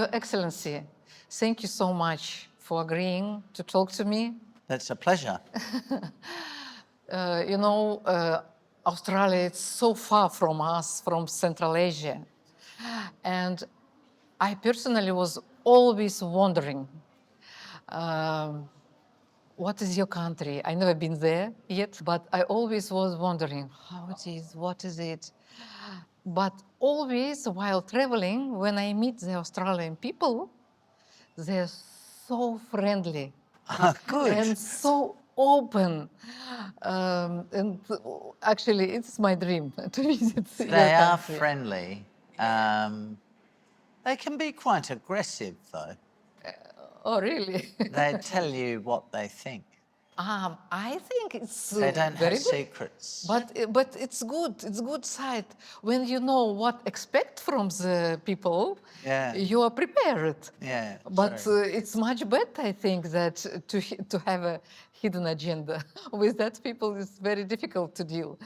Your Excellency, thank you so much for agreeing to talk to me. That's a pleasure. Australia is so far from us, from Central Asia. And I personally was always wondering, what is your country? I never been there yet, but I always was wondering how it is, what is it? But always while traveling, when I meet the Australian people, they're so friendly. Good. And so open. And actually, it's my dream to visit your They are country. friendly. They can be quite aggressive, though. Oh, really? They tell you what they think. I think it's They don't very have good. secrets. But it's good. It's good side when you know what expect from the people. Yeah. You are prepared. Yeah, But true. it's much better, I think, that to have a hidden agenda with that people is very difficult to deal.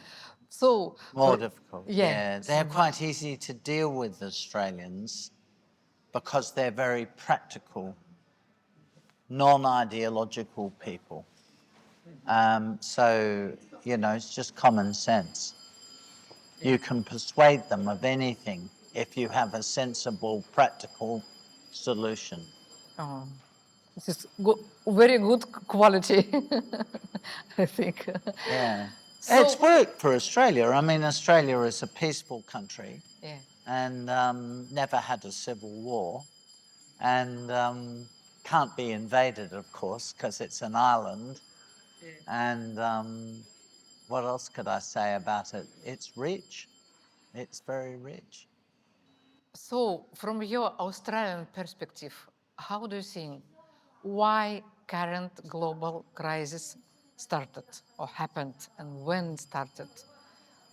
So More difficult. yeah. Yeah, they're quite easy to deal with, Australians, because they're very practical, non-ideological people. So, it's just common sense. You can persuade them of anything if you have a sensible, practical solution. Oh, this is very good quality, I think. Yeah. So, It's worked for Australia. I mean, Australia is a peaceful country yeah. and never had a civil war and can't be invaded, of course, because it's an island. And what else could I say about it? It's rich. It's very rich. So, from your Australian perspective, how do you think why current global crisis started or happened and when it started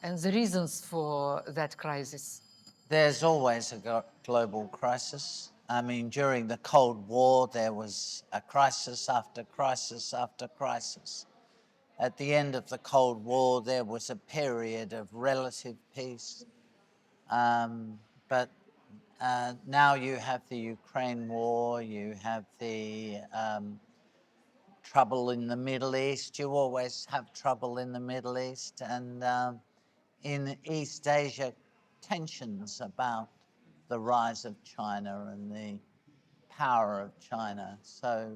and the reasons for that crisis? There's always a global crisis. I mean, during the Cold War, there was a crisis after crisis after crisis. At the end of the Cold War, there was a period of relative peace. But now you have the Ukraine war, you have the trouble in the Middle East. You always have trouble in the Middle East. And in East Asia, tensions about the rise of China and the power of China. So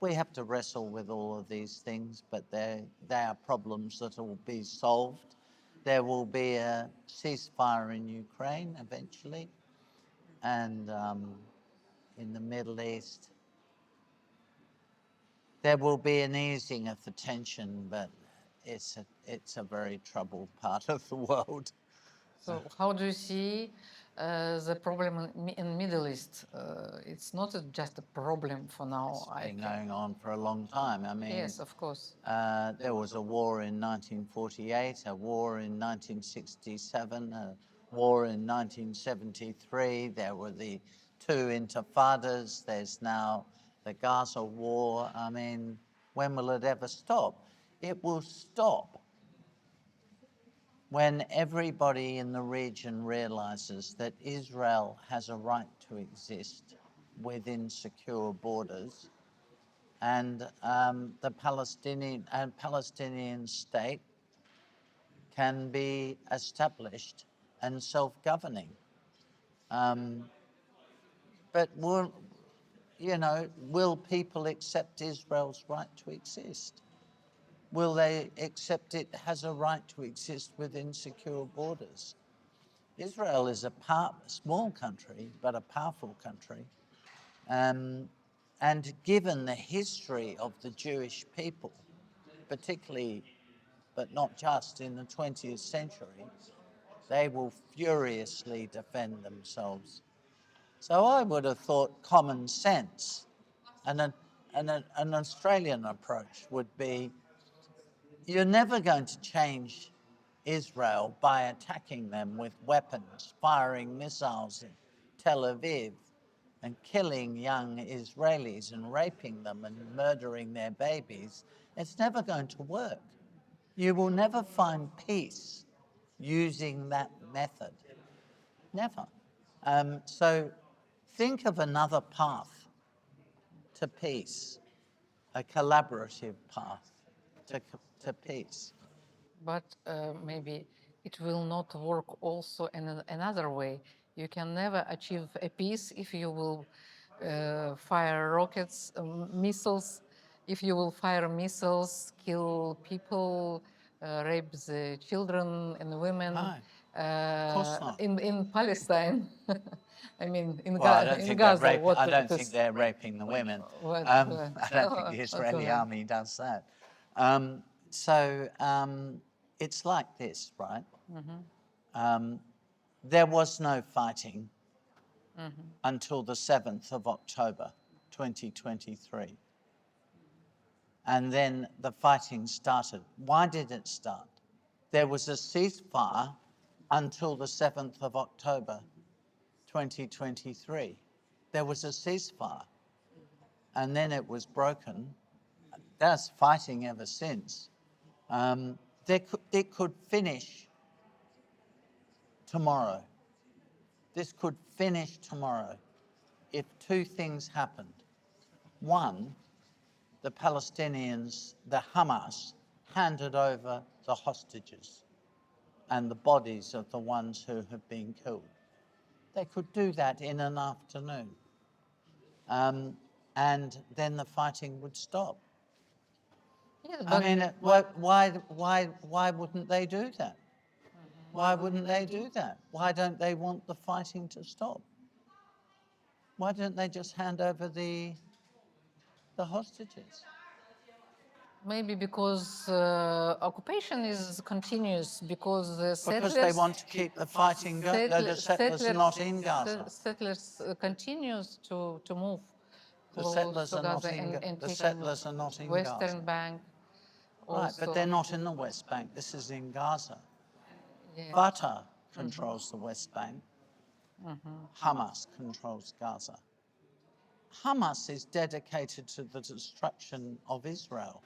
we have to wrestle with all of these things, but they are problems that will be solved. There will be a ceasefire in Ukraine eventually, and in the Middle East, there will be an easing of the tension, but it's a very troubled part of the world. So, how do you see the problem in Middle East? It's not just a problem for now. It's been going on for a long time. I mean, yes, of course. There was a war in 1948, a war in 1967, a war in 1973. There were the two intifadas. There's now the Gaza war. I mean, when will it ever stop? It will stop when everybody in the region realizes that Israel has a right to exist within secure borders, and the Palestinian state can be established and self-governing. But will people accept Israel's right to exist? Will they accept it has a right to exist within secure borders? Israel is a small country, but a powerful country. And given the history of the Jewish people, particularly, but not just in the 20th century, they will furiously defend themselves. So I would have thought common sense and an Australian approach would be, you're never going to change Israel by attacking them with weapons, firing missiles in Tel Aviv and killing young Israelis and raping them and murdering their babies. It's never going to work. You will never find peace using that method. Never. So think of another path to peace, a collaborative path to peace. But maybe it will not work also in another way. You can never achieve a peace if you will fire rockets, missiles, if you will fire missiles, kill people, rape the children and women. No, of course not. In Palestine, I mean, in, Well, I don't in think Gaza, they're raping. what I don't it think is. they're raping the women. What, I don't think the what Israeli will army does that. It's like this, right? There was no fighting until the 7th of October, 2023. And then the fighting started. Why did it start? There was a ceasefire until the 7th of October, 2023. There was a ceasefire, and then it was broken. There's fighting ever since. It could finish tomorrow. This could finish tomorrow if two things happened. One, the Palestinians, the Hamas, handed over the hostages and the bodies of the ones who have been killed. They could do that in an afternoon. And then the fighting would stop. Yes, I but mean, why wouldn't they do that? Why wouldn't they do that? Why don't they want the fighting to stop? Why don't they just hand over the hostages? maybe because occupation is continuous, because the Because settlers, they want to keep the fighting going. The settlers are not in Gaza. settlers continues to move The close settlers to are not Gaza in. and The taking settlers are not in Western Gaza. Bank. Right, Also, but they're not in the West Bank. This is in Gaza. yeah. Fatah controls the West Bank. Hamas controls Gaza. Hamas is dedicated to the destruction of Israel.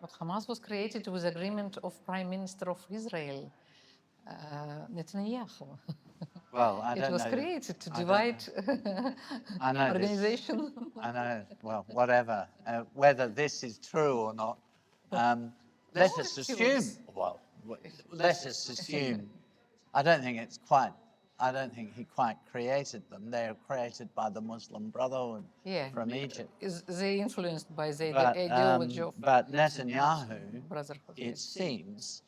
But Hamas was created with agreement of Prime Minister of Israel, Netanyahu. Well, I It don't was know. created to I don't divide I know this. organization. I know. Well, whatever. Whether this is true or not, let us assume. Well, let us assume. I don't think it's quite. I don't think he quite created them. They are created by the Muslim Brotherhood from Egypt. They influenced by the But, ideology of but Netanyahu, Brotherhood. it seems,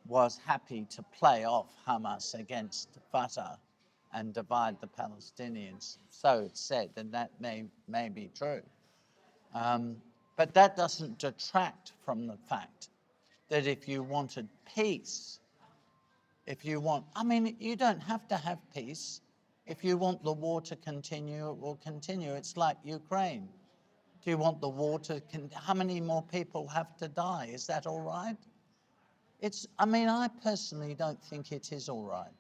was happy to play off Hamas against Fatah and divide the Palestinians. So it's said, and that may be true. But that doesn't detract from the fact that if you wanted peace, I mean, you don't have to have peace. If you want the war to continue, it will continue. It's like Ukraine. Do you want the war to how many more people have to die? Is that all right? I mean, I personally don't think it is all right.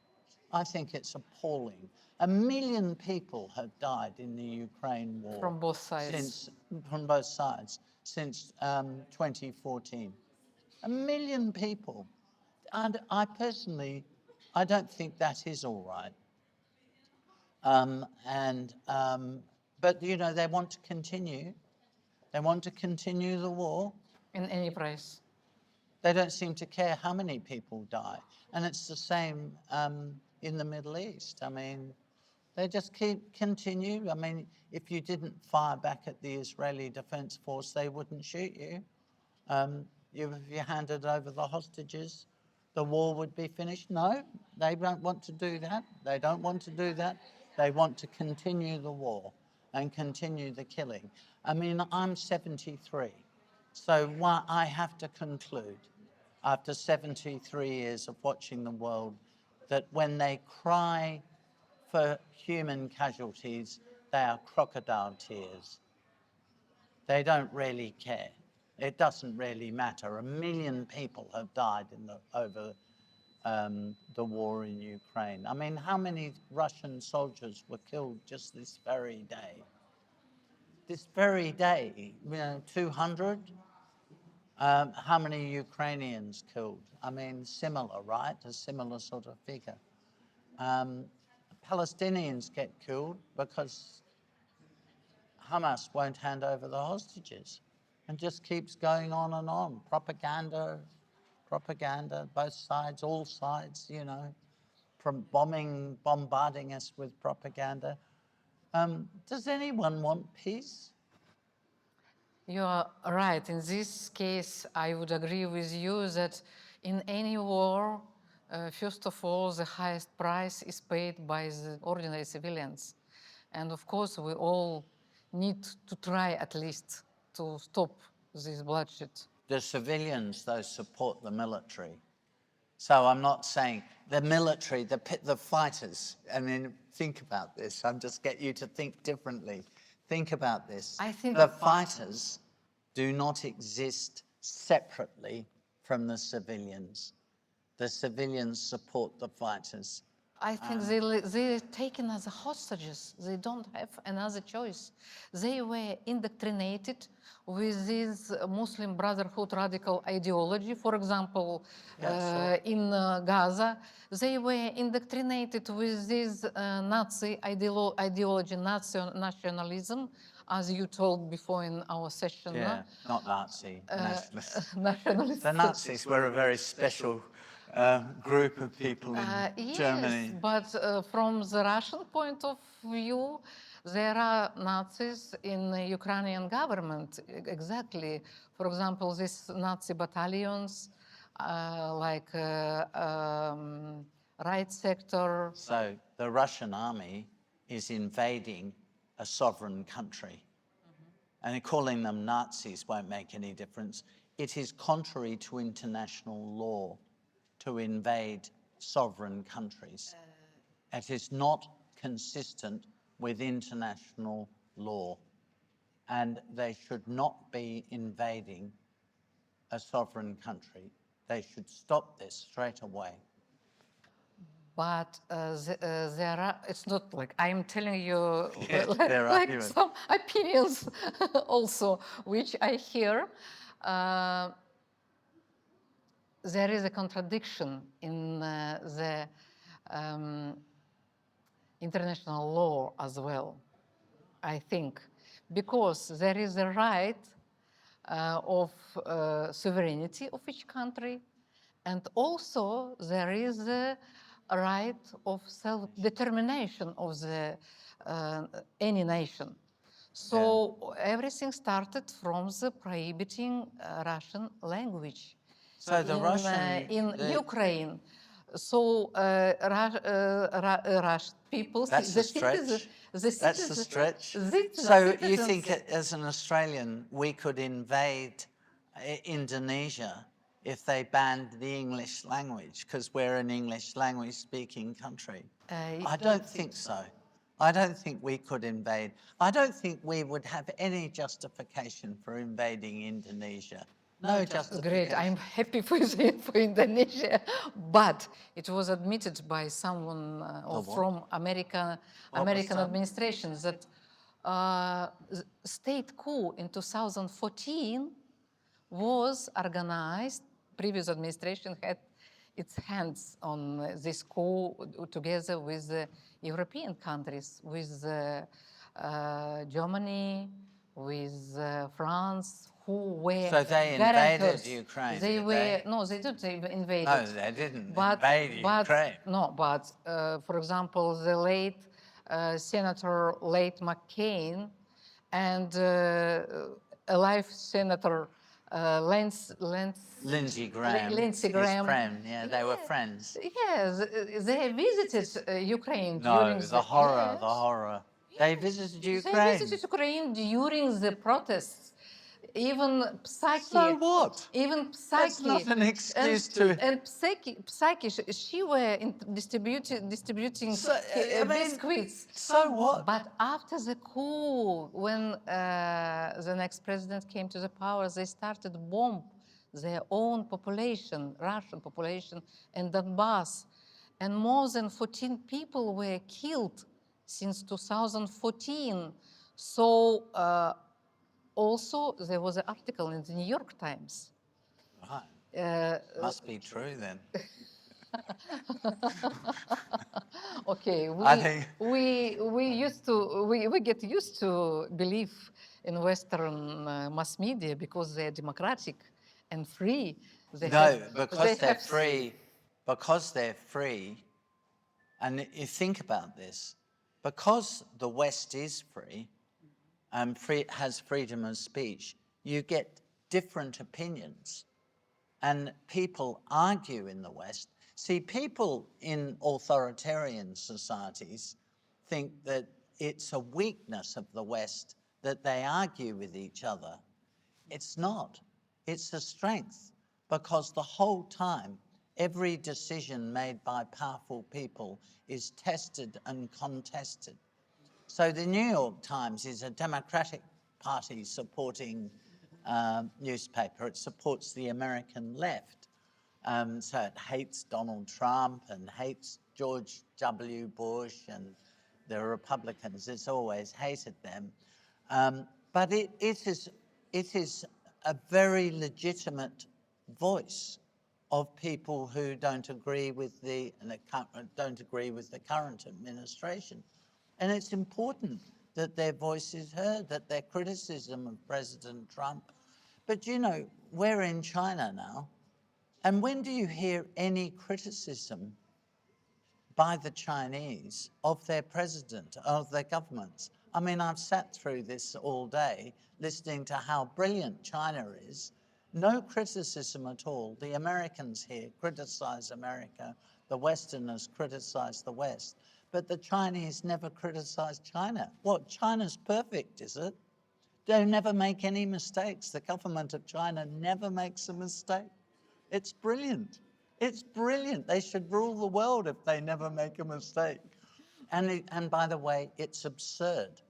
I think it's appalling. 1 million people have died in the Ukraine war. From both sides. From both sides, since 2014. 1 million people. And I personally, I don't think that is all right. But, you know, they want to continue. They want to continue the war. In any price. They don't seem to care how many people die. And it's the same in the Middle East. I mean, they just continue. I mean, if you didn't fire back at the Israeli Defense Force, they wouldn't shoot you. If you handed over the hostages, the war would be finished. No, they don't want to do that. They don't want to do that. They want to continue the war and continue the killing. I mean, I'm 73, so I have to conclude, after 73 years of watching the world, that when they cry for human casualties, they are crocodile tears. They don't really care. It doesn't really matter. 1 million people have died over the war in Ukraine. I mean, how many Russian soldiers were killed just this very day? This very day, 200? How many Ukrainians killed? I mean, similar, right? A similar sort of figure. Palestinians get killed because Hamas won't hand over the hostages, and just keeps going on and on. Propaganda, both sides, all sides, you know, from bombarding us with propaganda. Does anyone want peace? You are right. In this case, I would agree with you that in any war, first of all, the highest price is paid by the ordinary civilians. And of course, we all need to try at least to stop this bloodshed. The civilians, though, support the military. So I'm not saying the military, the fighters. I mean, think about this. I'm just get you to think differently. Think about this. I think the fighters do not exist separately from the civilians. The civilians support the fighters. I think they're taken as hostages. They don't have another choice. They were indoctrinated with this Muslim Brotherhood radical ideology. For example, in Gaza, they were indoctrinated with this Nazi ideology, nationalism, as you told before in our session. Yeah, not Nazi, nationalists. Nationalism. The Nazis were a very special group of people in Germany. Yes, but from the Russian point of view, there are Nazis in the Ukrainian government, exactly. For example, these Nazi battalions, like right sector. So the Russian army is invading a sovereign country. And calling them Nazis won't make any difference. It is contrary to international law to invade sovereign countries. It is not consistent with international law, and they should not be invading a sovereign country. They should stop this straight away. But there are, it's not like I'm telling you like some opinions also, which I hear. There is a contradiction in the international law as well, I think, because there is a right of sovereignty of each country, and also there is a right of self-determination of the any nation. So everything started from the prohibiting Russian language. So the Russian in Ukraine. So Russian people. That's a stretch. That's a stretch. So you think, as an Australian, we could invade Indonesia if they banned the English language because we're an English language speaking country? I don't think so. I don't think we could invade. I don't think we would have any justification for invading Indonesia. No justification. Great, I'm happy for Indonesia, but it was admitted by someone from American administration that state coup in 2014 was organized. Previous administration had its hands on this coup together with the European countries, with Germany, with France, who were So they invaded Ukraine. They were no, they didn't invade. No, they didn't invade Ukraine. No, but for example, the late Senator late McCain and alive Senator Lindsey Graham. Lindsey Graham. His friend, yeah, they were friends. Yes, they visited Ukraine during the horror, the horror. They visited Ukraine. They visited Ukraine during the protests. Even Psyche. So what? Even Psyche. That's not an excuse to. And Psyche, she were distributing biscuits. So what? But after the coup, when the next president came to the power, they started bomb their own population, Russian population, in Donbass, and more than 14 people were killed since 2014. So. Also, there was an article in the New York Times. Right. Must be true then. Okay, I think- we get used to believe in Western mass media because they're democratic and free. No, because they they're have free, because they're free, and you think about this, because the West is free and has freedom of speech, you get different opinions. And people argue in the West. See, people in authoritarian societies think that it's a weakness of the West that they argue with each other. It's not. It's a strength, because the whole time, every decision made by powerful people is tested and contested. So the New York Times is a Democratic Party supporting newspaper. It supports the American left. So it hates Donald Trump and hates George W. Bush and the Republicans. It's always hated them. But it is a very legitimate voice of people who don't agree with the current administration. And it's important that their voice is heard, that their criticism of President Trump. But you know, we're in China now, and when do you hear any criticism by the Chinese of their president, of their governments? I mean, I've sat through this all day listening to how brilliant China is. No criticism at all. The Americans here criticize America, the Westerners criticize the West, but the Chinese never criticize China. What, China's perfect, is it? They never make any mistakes. The government of China never makes a mistake. It's brilliant. It's brilliant. They should rule the world if they never make a mistake. And by the way, it's absurd,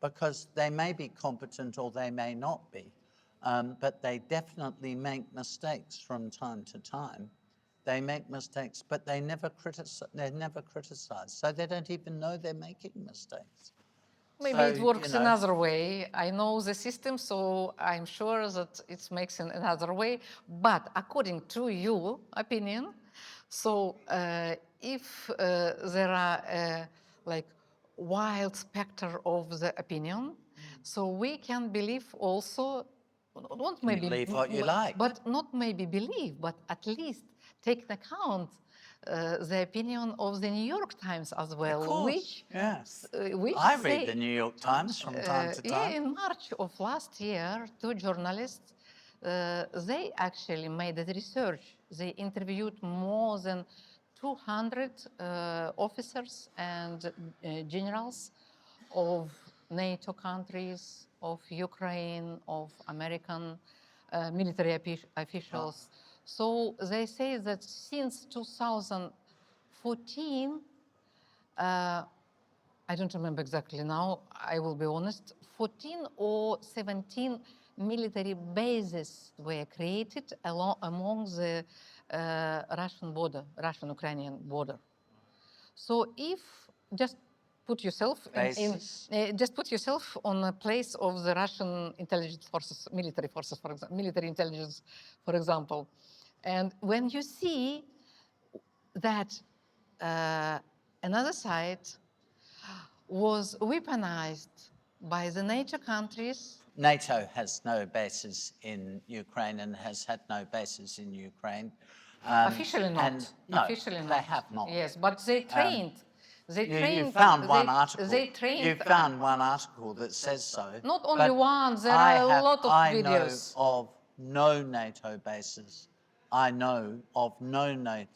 because they may be competent or they may not be, but they definitely make mistakes from time to time. They make mistakes, but they never criticize. So they don't even know they're making mistakes. Maybe So, it works you know, another way. I know the system, so I'm sure that it makes in another way. But according to your opinion, so if there are like wild specter of the opinion, so we can believe also, not you maybe believe what you like. but not maybe believe, but at least take into account the opinion of the New York Times as well, Of course, which yes. which I say, read the New York Times from time to yeah, time. in March of last year, two journalists, they actually made a research. They interviewed more than 200 officers and generals of NATO countries, of Ukraine, of American military officials. So they say that since 2014, I don't remember exactly now, I will be honest, 14 or 17 military bases were created among the Russian border, Russian-Ukrainian border. So if just put yourself just put yourself on a place of the Russian intelligence forces, military forces, for example, military intelligence, for example, and when you see that another side was weaponized by the NATO countries. NATO has no bases in Ukraine and has had no bases in Ukraine. Officially not. And no, Officially they not. have not. Yes, but they trained. You found one article. They trained. You found one article that says so. Not only but one, there are a lot of I videos. know of no NATO bases. I know of no NATO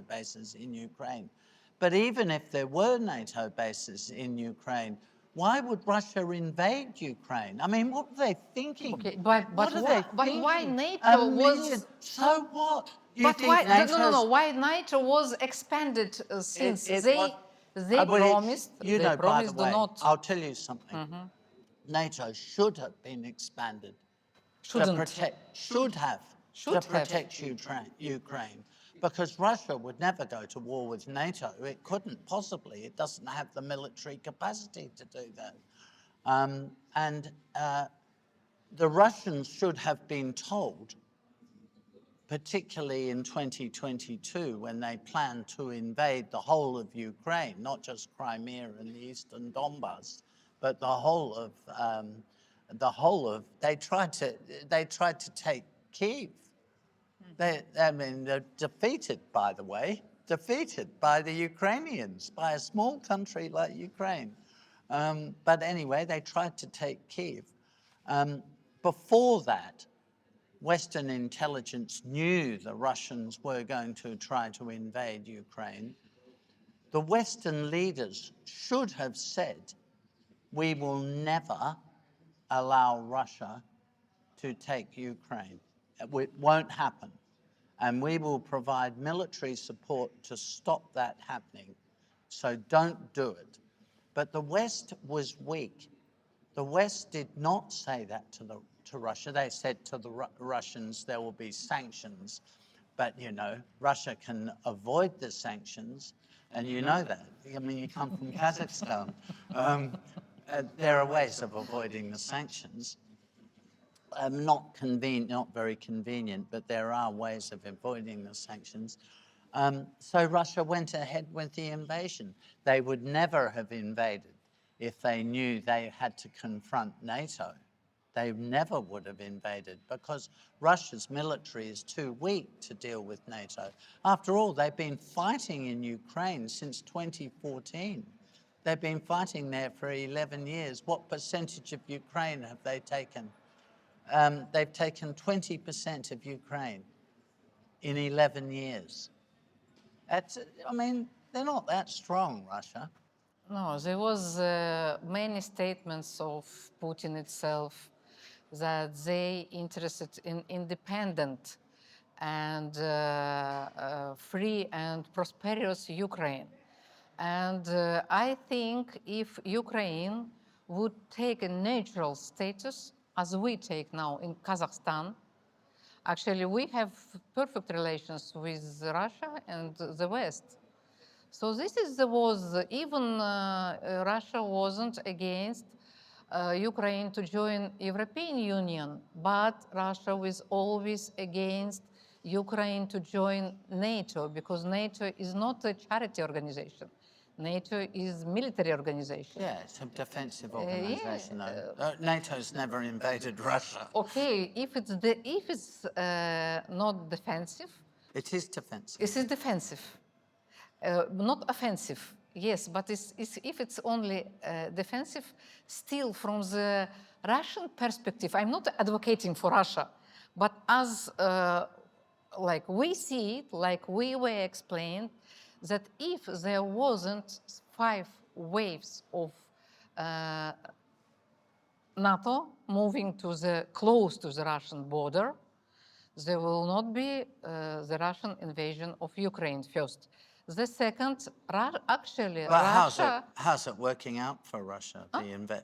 bases in Ukraine. But even if there were NATO bases in Ukraine, why would Russia invade Ukraine? I mean, what were they thinking? Okay, but what are they but thinking? why NATO was? So what? You But think why? NATO's Why NATO was expanded since it they was- they well, promised? you they know, by the promised way, do not. I'll tell you something. NATO should have been expanded Shouldn't. should have Should to have. protect Ukraine, because Russia would never go to war with NATO. It couldn't possibly. It doesn't have the military capacity to do that. The Russians should have been told particularly in 2022, when they plan to invade the whole of Ukraine, not just Crimea and the eastern Donbass, but the whole of, they tried to take Kyiv. They're defeated, by the way, defeated by the Ukrainians, by a small country like Ukraine. But anyway, they tried to take Kyiv. Before that, Western intelligence knew the Russians were going to try to invade Ukraine. The Western leaders should have said, we will never allow Russia to take Ukraine. It won't happen. And we will provide military support to stop that happening. So don't do it. But the West was weak. The West did not say that to Russia. They said to the Russians, there will be sanctions. But, you know, Russia can avoid the sanctions, and you know that. I mean, you come from Kazakhstan. There are ways of avoiding the sanctions. Not very convenient, but there are ways of avoiding the sanctions. So Russia went ahead with the invasion. They would never have invaded if they knew they had to confront NATO. They never would have invaded because Russia's military is too weak to deal with NATO. After all, they've been fighting in Ukraine since 2014. They've been fighting there for 11 years. What percentage of Ukraine have they taken? They've taken 20% of Ukraine in 11 years. I mean, they're not that strong, Russia. No, there was many statements of Putin itself that they interested in independent and free and prosperous Ukraine. And I think if Ukraine would take a natural status, as we take now in Kazakhstan, actually we have perfect relations with Russia and the West. So this was, even Russia wasn't against Ukraine to join European Union, but Russia was always against Ukraine to join NATO, because NATO is not a charity organization. NATO is military organization. Yeah, it's a defensive organization, though. NATO's never invaded Russia. Okay, if it's not defensive, It is defensive. it is defensive. Not offensive, yes, but if it's only defensive, still from the Russian perspective, I'm not advocating for Russia, but as like we see it, like we were explained, that if there wasn't 5 waves of NATO moving close to the Russian border, there will not be the Russian invasion of Ukraine first. The second, actually, But Russia... how's it working out for Russia?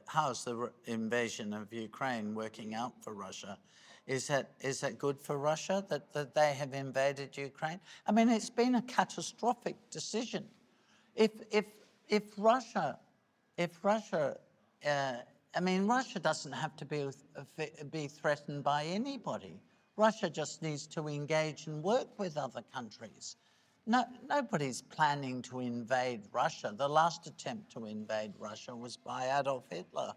How's the invasion of Ukraine working out for Russia? Is that good for Russia that they have invaded Ukraine? I mean, it's been a catastrophic decision. If Russia, I mean, Russia doesn't have to be threatened by anybody. Russia just needs to engage and work with other countries. No, nobody's planning to invade Russia. The last attempt to invade Russia was by Adolf Hitler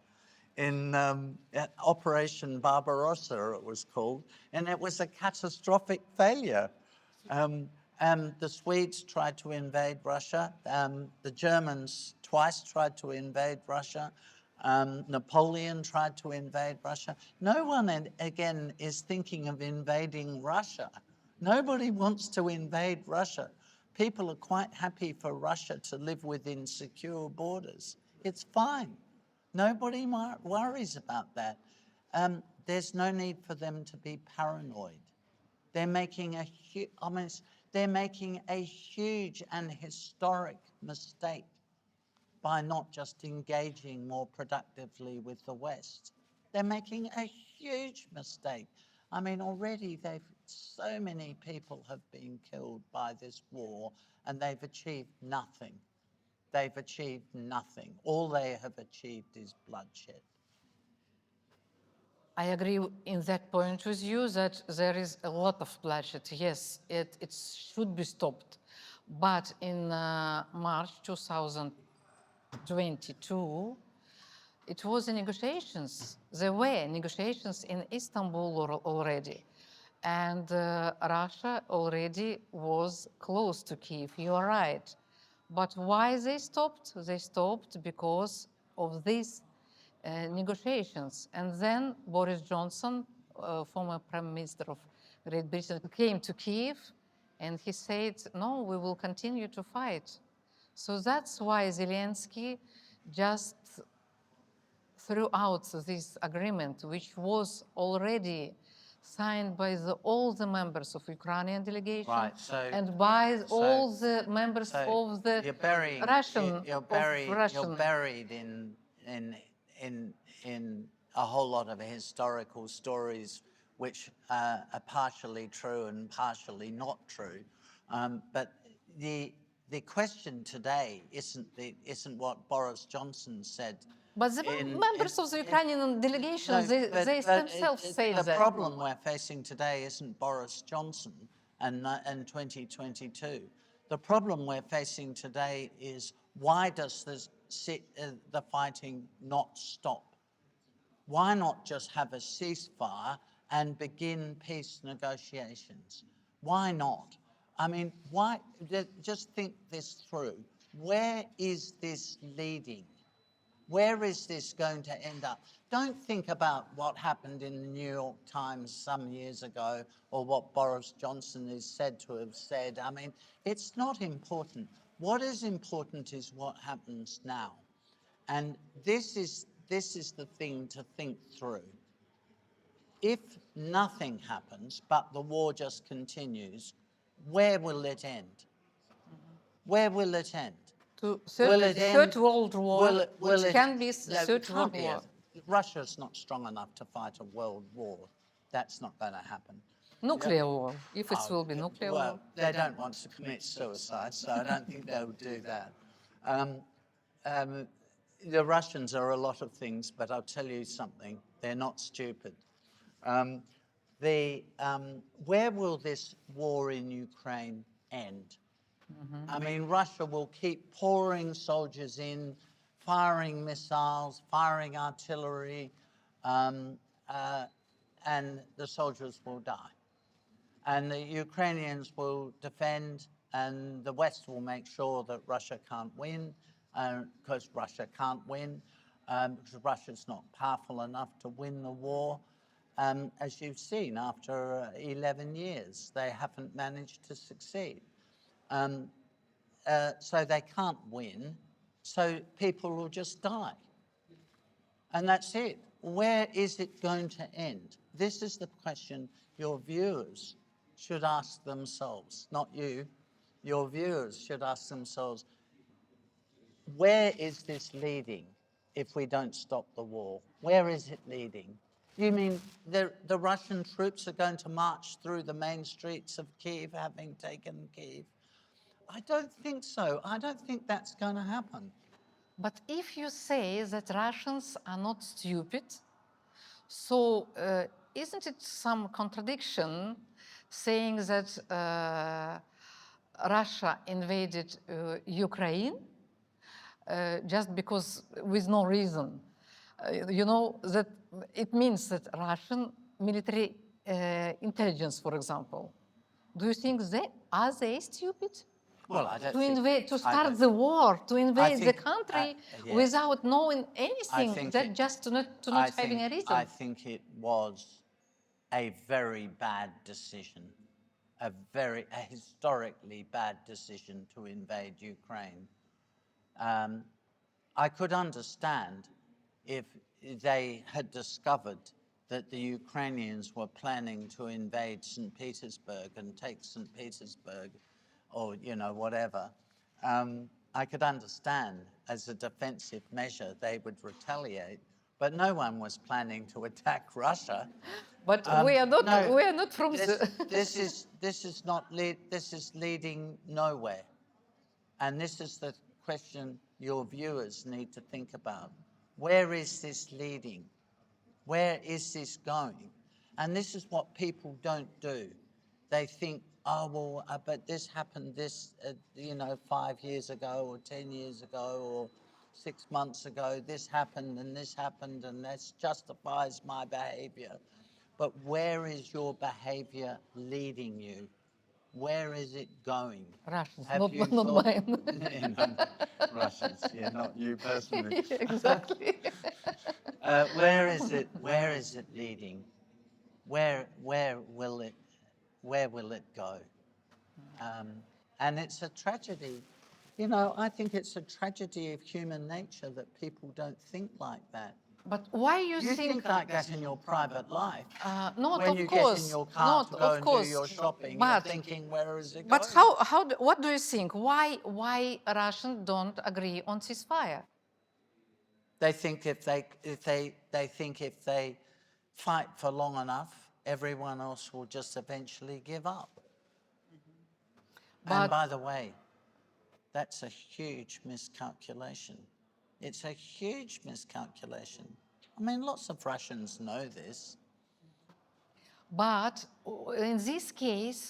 in Operation Barbarossa, it was called, and it was a catastrophic failure. The Swedes tried to invade Russia. The Germans twice tried to invade Russia. Napoleon tried to invade Russia. No one, again, is thinking of invading Russia. Nobody wants to invade Russia. People are quite happy for Russia to live within secure borders. It's fine. Nobody worries about that. There's no need for them to be paranoid. They're making a huge and historic mistake by not just engaging more productively with the West. They're making a huge mistake. I mean, already so many people have been killed by this war, and they've achieved nothing. They've achieved nothing. All they have achieved is bloodshed. I agree in that point with you that there is a lot of bloodshed. Yes, it should be stopped. But in March 2022, it was negotiations. There were negotiations in Istanbul already. And Russia already was close to Kiev, you are right. But why they stopped? They stopped because of these negotiations. And then Boris Johnson, former Prime Minister of Great Britain, came to Kiev and he said, no, we will continue to fight. So that's why Zelensky just threw out this agreement, which was already signed by all the members of Ukrainian delegation, Right, so- and by all the members of the you're buried, Russian. you're buried in a whole lot of historical stories which are partially true and partially not true. But the question today isn't what Boris Johnson said. But the members of the Ukrainian delegation, they themselves say that. The problem we're facing today isn't Boris Johnson and 2022. The problem we're facing today is why does the fighting not stop? Why not just have a ceasefire and begin peace negotiations? Why not? I mean, why? Just think this through. Where is this leading? Where is this going to end up? Don't think about what happened in the New York Times some years ago or what Boris Johnson is said to have said. I mean, it's not important. What is important is what happens now. And this is the thing to think through. If nothing happens, but the war just continues, where will it end? Where will it end? To Will it third end? World War, Will it can be no, third it World can't be. War. Russia's not strong enough to fight a world war. That's not going to happen. Nuclear war, if it will be Oh, nuclear well, war. they don't want to commit suicide, so I don't think they would do that. The Russians are a lot of things, but I'll tell you something, they're not stupid. Where will this war in Ukraine end? I mean, Russia will keep pouring soldiers in, firing missiles, firing artillery, and the soldiers will die. And the Ukrainians will defend, and the West will make sure that Russia can't win, because Russia can't win, because Russia's not powerful enough to win the war. As you've seen, after 11 years, they haven't managed to succeed. So they can't win, so people will just die. And that's it. Where is it going to end? This is the question your viewers should ask themselves, not you. Your viewers should ask themselves, where is this leading if we don't stop the war? Where is it leading? You mean the Russian troops are going to march through the main streets of Kiev, having taken Kiev? I don't think so. I don't think that's going to happen. But if you say that Russians are not stupid, so isn't it some contradiction saying that Russia invaded Ukraine just because with no reason? You know, that it means that Russian military intelligence, for example, do you think are they stupid? Well, I don't To think, invade, to start the war, to invade the think, country yes. without knowing anything, think that it- just to not having a reason. I think it was a very bad decision, a historically bad decision to invade Ukraine. I could understand if they had discovered that the Ukrainians were planning to invade St. Petersburg and take St. Petersburg, or, you know, whatever. I could understand as a defensive measure they would retaliate, but no one was planning to attack Russia. But we are not. No, We are not from this is leading nowhere, and this is the question your viewers need to think about. Where is this leading? Where is this going? And this is what people don't do. They think, oh, well, but this happened 5 years ago or 10 years ago or 6 months ago, this happened and this justifies my behaviour. But where is your behaviour leading you? Where is it going? Russians, Have not, you not thought- mine. Russians, yeah, not you personally. Exactly. Where is it? Where is it leading? Where will it go? And it's a tragedy. You know, I think it's a tragedy of human nature that people don't think like that. But why You think like that in your private life. not When of you course, get in your car not to go of and course, do your shopping, but you're thinking, where is it going? but what do you think? Why Russians don't agree on ceasefire? They think if they fight for long enough, everyone else will just eventually give up. And But by the way, that's a huge miscalculation. It's a huge miscalculation. I mean, lots of Russians know this. But in this case,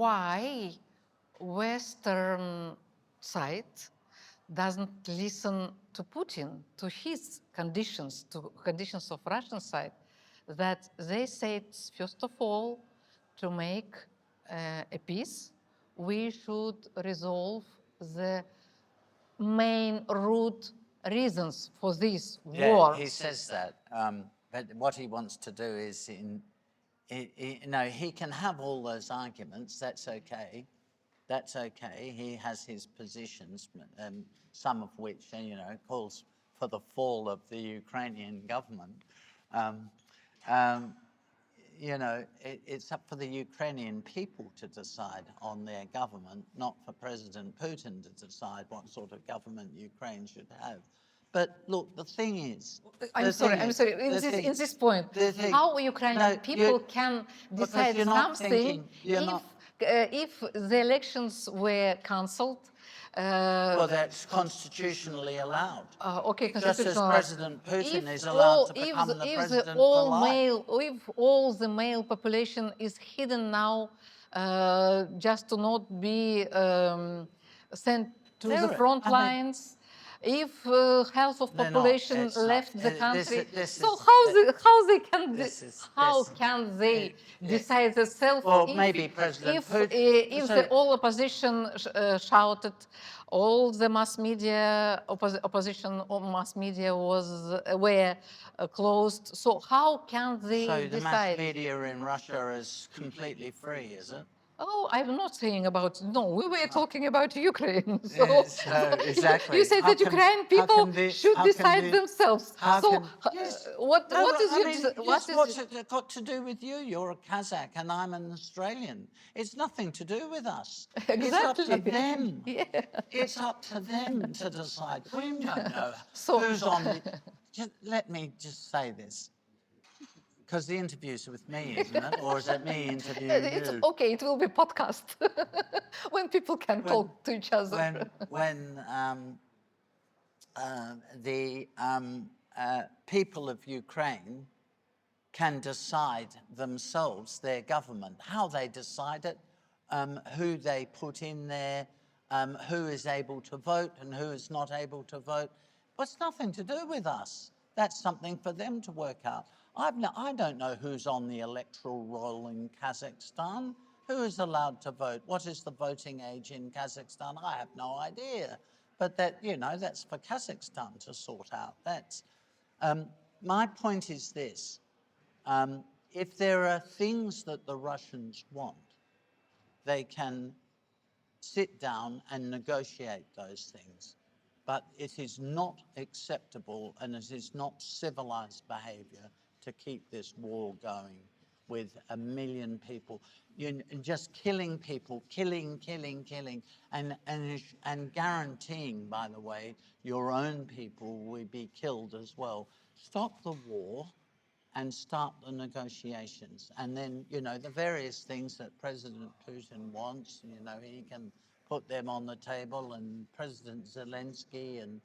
why Western side doesn't listen to Putin, to his conditions, to conditions of Russian side, that they said, first of all, to make a peace, we should resolve the main root reasons for this war. Yeah, he says that. But what he wants to do is, he can have all those arguments. That's okay. That's okay. He has his positions, some of which, calls for the fall of the Ukrainian government. It's up for the Ukrainian people to decide on their government, not for President Putin to decide what sort of government Ukraine should have. But look, the thing is... I'm sorry. In this point, how Ukrainian people can decide something if the elections were cancelled? Well, that's constitutionally allowed. Okay, Just as President Putin is if allowed to become the president for life. If all the male population is hidden now, just to not be sent to the front lines, if half of population left the country, so how can they decide themselves? Well, maybe President Putin. If the all opposition shouted, all the mass media opposition or mass media were closed. So how can they decide? So the mass media in Russia is completely free, is it? Oh, I'm not saying about, no, we were talking about Ukraine. So, exactly. You say that Ukrainian people should decide themselves. What's it got to do with you? You're a Kazakh and I'm an Australian. It's nothing to do with us. Exactly. It's up to them. Yeah. It's up to them to decide. We don't know who's on the... Let me just say this. Because the interview's with me, isn't it? Or is it me interviewing It's you? okay, it will be podcast when people can talk to each other. When the people of Ukraine can decide themselves their government, how they decide it, who they put in there, who is able to vote and who is not able to vote, but it's nothing to do with us. That's something for them to work out. I don't know who's on the electoral roll in Kazakhstan. Who is allowed to vote? What is the voting age in Kazakhstan? I have no idea. But that's for Kazakhstan to sort out. My point is this. If there are things that the Russians want, they can sit down and negotiate those things. But it is not acceptable and it is not civilized behavior to keep this war going with 1 million people. Just killing people, killing, and guaranteeing, by the way, your own people will be killed as well. Stop the war and start the negotiations. And then, the various things that President Putin wants, he can put them on the table, and President Zelensky and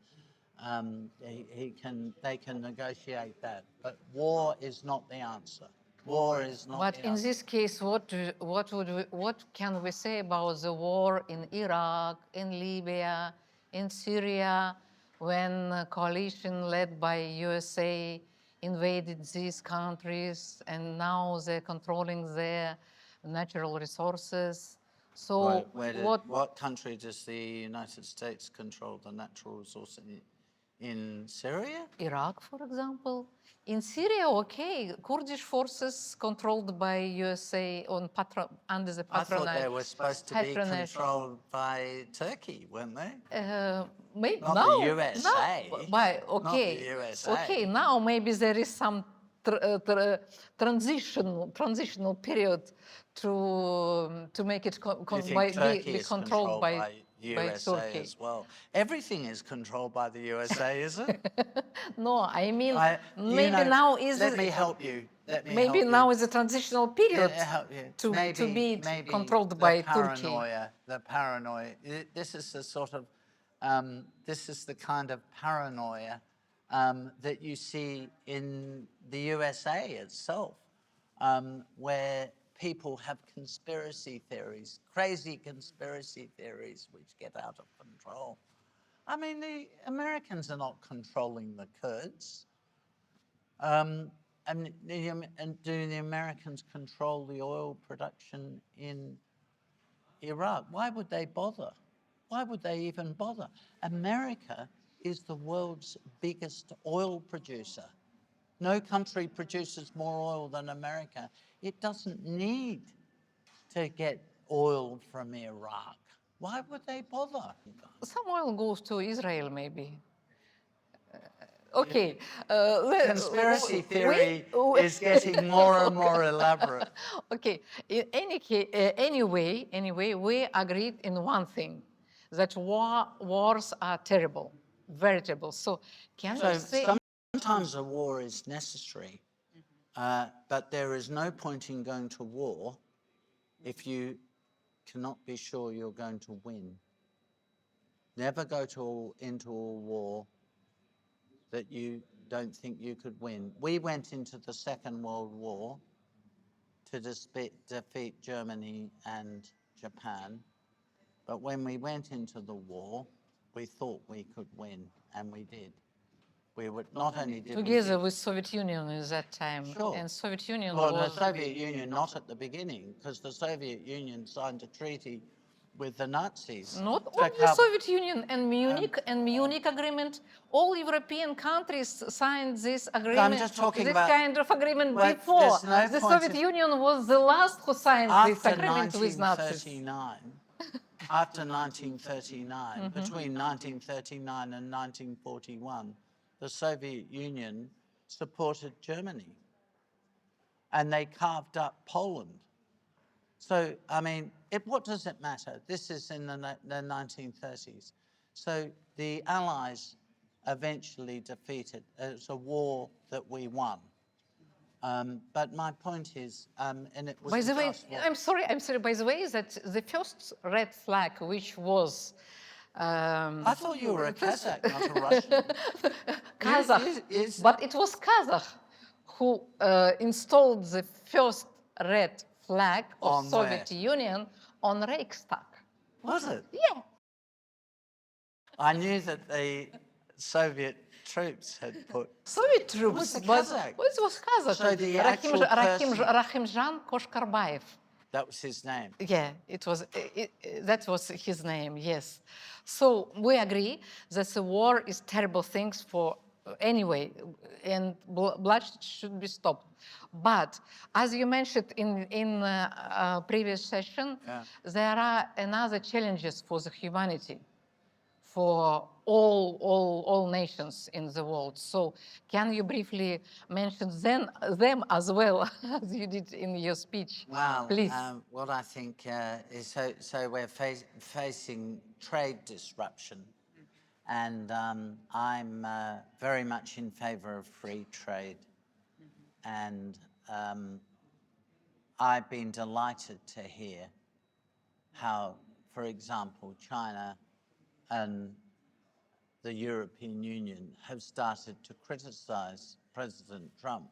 They can negotiate that. But war is not the answer. War is not But the in answer. this case, what can we say about the war in Iraq, in Libya, in Syria, when a coalition led by USA invaded these countries and now they're controlling their natural resources? So What country does the United States control the natural resource in Syria? Iraq, for example. In Syria, okay, Kurdish forces controlled by USA under the I thought they patronage. were supposed to be controlled by Turkey, weren't they? Maybe Not now, the USA. Now, Not the USA. okay, now maybe there is some transitional period to make it Do you think Turkey be is controlled by USA Turkey. as well? Everything is controlled by the USA, is it? No, I mean maybe know, now is let me help you. Let me maybe help now you. is a transitional period Help you. to be maybe controlled the by paranoia, the paranoia. This is the sort of, this is the kind of paranoia that you see in the USA itself, where people have conspiracy theories, crazy conspiracy theories, which get out of control. I mean, the Americans are not controlling the Kurds. And do the Americans control the oil production in Iraq? Why would they bother? Why would they even bother? America is the world's biggest oil producer. No country produces more oil than America. It doesn't need to get oil from Iraq. Why would they bother? Some oil goes to Israel, maybe. Okay. Conspiracy theory is getting more and more elaborate. Okay. In any case, anyway, we agreed in one thing, that wars are terrible, very terrible. So can you say? Sometimes a war is necessary, but there is no point in going to war if you cannot be sure you're going to win. Never go into a war that you don't think you could win. We went into the Second World War to defeat Germany and Japan, but when we went into the war, we thought we could win, and we did. We would not only Together with Soviet Union at that time. Sure. And Soviet Union Well, was... the Soviet Union, not at the beginning, because the Soviet Union signed a treaty with the Nazis. Not only Soviet Union and Munich agreement. All European countries signed this agreement. I'm just talking about kind of agreement well, before. no The Soviet Union was the last who signed this agreement with Nazis. After 1939, between 1939 and 1941, the Soviet Union supported Germany, and they carved up Poland. So, I mean, what does it matter? This is in the 1930s. So the Allies eventually defeated. It's a war that we won. But my point is, and it was... By the way, I'm sorry, by the way, that the first red flag, which was... I thought you were a Kazakh, not a Russian. Kazakh, but it was Kazakh who installed the first red flag of Soviet Union on Reichstag. Was it? Yeah. I knew that the Soviet troops had put... Soviet troops, but it was Kazakh. So the actual person... Rahimjan Koshkarbayev. That was his name. Yeah, that was his name, yes. So we agree that the war is terrible things for anyway, and bloodshed should be stopped. But as you mentioned in previous session, there are another challenges for the humanity, for all nations in the world. So can you briefly mention them as well as you did in your speech, please? What I think is, so we're facing trade disruption, and I'm very much in favor of free trade. And I've been delighted to hear how, for example, China and the European Union have started to criticize President Trump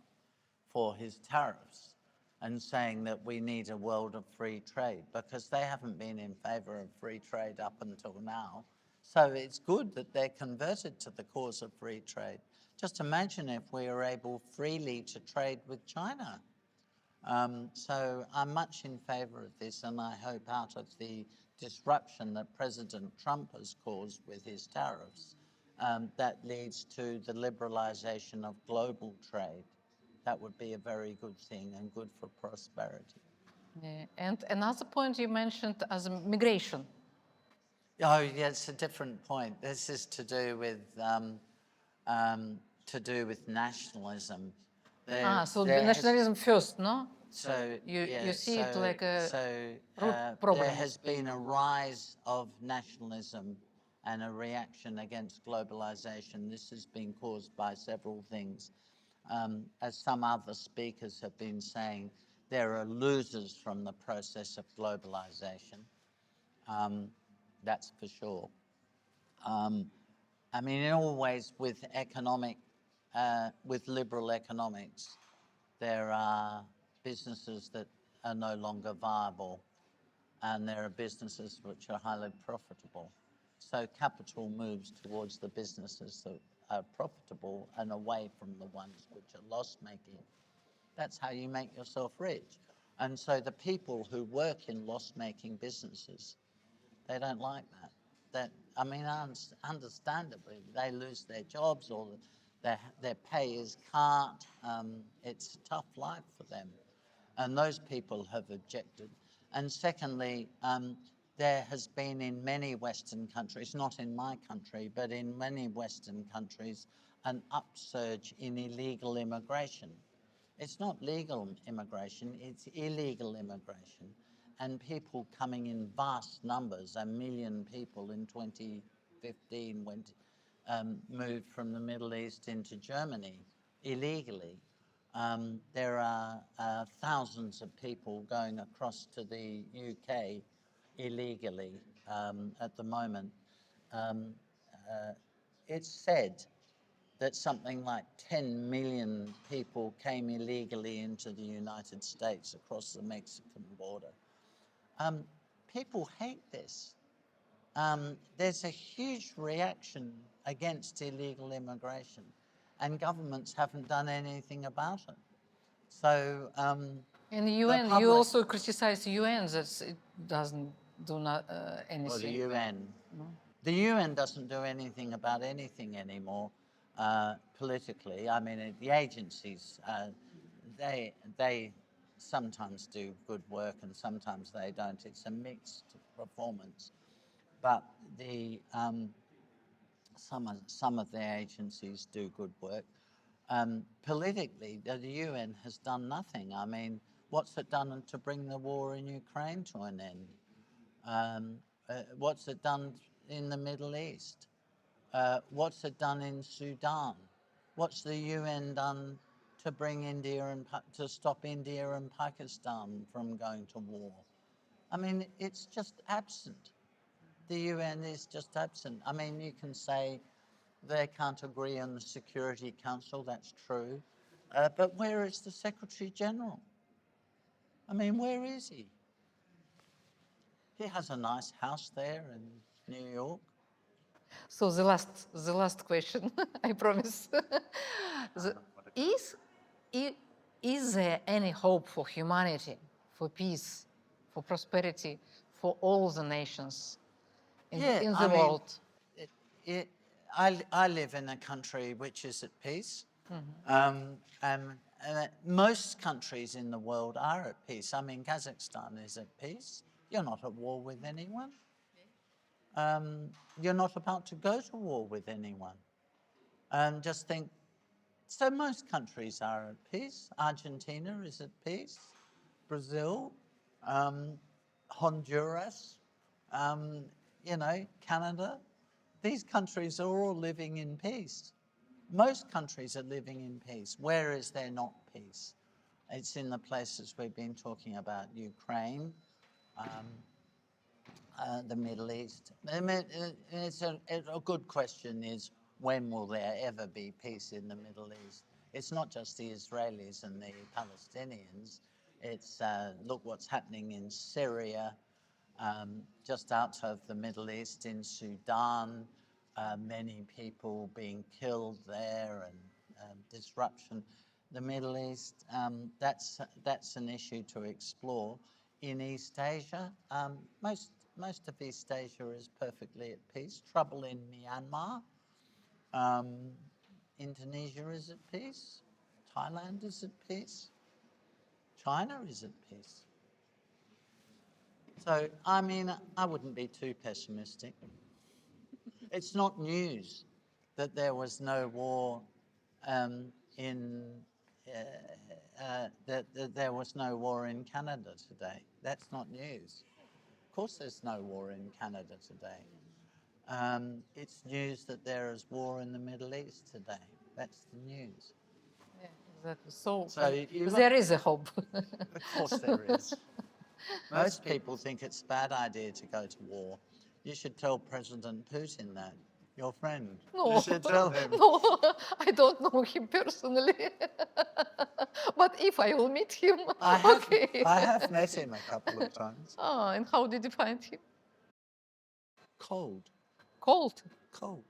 for his tariffs and saying that we need a world of free trade, because they haven't been in favor of free trade up until now. So it's good that they're converted to the cause of free trade. Just imagine if we were able freely to trade with China. So I'm much in favor of this, and I hope out of the disruption that President Trump has caused with his tariffs, that leads to the liberalization of global trade. That would be a very good thing and good for prosperity. Yeah. And another point you mentioned as migration. Oh, yeah, it's a different point. This is to do with nationalism. So There has- nationalism first, no? So you see it like a root there problem. has been a rise of nationalism and a reaction against globalization. This has been caused by several things. As some other speakers have been saying, there are losers from the process of globalization. That's for sure. I mean, in all ways, with liberal economics, there are businesses that are no longer viable, and there are businesses which are highly profitable. So capital moves towards the businesses that are profitable and away from the ones which are loss-making. That's how you make yourself rich. And so the people who work in loss-making businesses, they don't like that. I mean, understandably, they lose their jobs, or their pay is cut. It's a tough life for them. And those people have objected. And secondly, there has been in many Western countries, not in my country, but in many Western countries, an upsurge in illegal immigration. It's not legal immigration, it's illegal immigration. And people coming in vast numbers, 1 million people in 2015 moved from the Middle East into Germany illegally. There are thousands of people going across to the UK illegally at the moment. It's said that something like 10 million people came illegally into the United States across the Mexican border. People hate this. There's a huge reaction against illegal immigration, and governments haven't done anything about it. So In the UN, you also criticize UN that it doesn't do anything. Or the UN. No. The UN doesn't do anything about anything anymore politically. I mean, the agencies, they sometimes do good work and sometimes they don't. It's a mixed performance. But some of their agencies do good work. Politically, the UN has done nothing. I mean, what's it done to bring the war in Ukraine to an end? What's it done in the Middle East? What's it done in Sudan? What's the UN done to bring to stop India and Pakistan from going to war? I mean, it's just absent. The UN is just absent. I mean, you can say they can't agree on the Security Council, that's true. But where is the Secretary General? I mean, where is he? He has a nice house there in New York. So the last question, I promise. Is there any hope for humanity, for peace, for prosperity, for all the nations in the world? I live in a country which is at peace. And most countries in the world are at peace. I mean, Kazakhstan is at peace. You're not at war with anyone. You're not about to go to war with anyone. And just think, so most countries are at peace. Argentina is at peace. Brazil, Honduras, Canada. These countries are all living in peace. Most countries are living in peace. Where is there not peace? It's in the places we've been talking about, Ukraine, the Middle East. It's a good question is, when will there ever be peace in the Middle East? It's not just the Israelis and the Palestinians. It's, look what's happening in Syria, just out of the Middle East, in Sudan, many people being killed there, and disruption. The Middle East, that's an issue to explore. In East Asia, most of East Asia is perfectly at peace. Trouble in Myanmar. Indonesia is at peace. Thailand is at peace. China is at peace. So, I mean, I wouldn't be too pessimistic. It's not news that there was no war that there was no war in Canada today. That's not news. Of course there's no war in Canada today. It's news that there is war in the Middle East today. That's the news. Yeah, exactly. So, So there is a hope. Of course there is. Most people think it's a bad idea to go to war. You should tell President Putin that, your friend. No, You should tell him. no, I don't know him personally. But if I will meet him, okay. I have met him a couple of times. Ah, and how did you find him? Cold. Cold? Cold.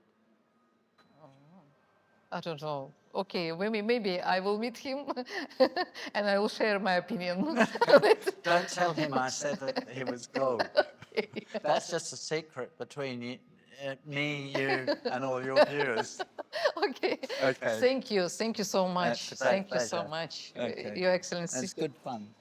I don't know. Okay, maybe I will meet him and I will share my opinion on it. Don't tell him I said that he was cold. Okay. That's just a secret between you, me, you, and all your viewers. Okay. Okay. Thank you so much. That's a great Thank you so pleasure. much, Okay. Your Excellency. It's good fun.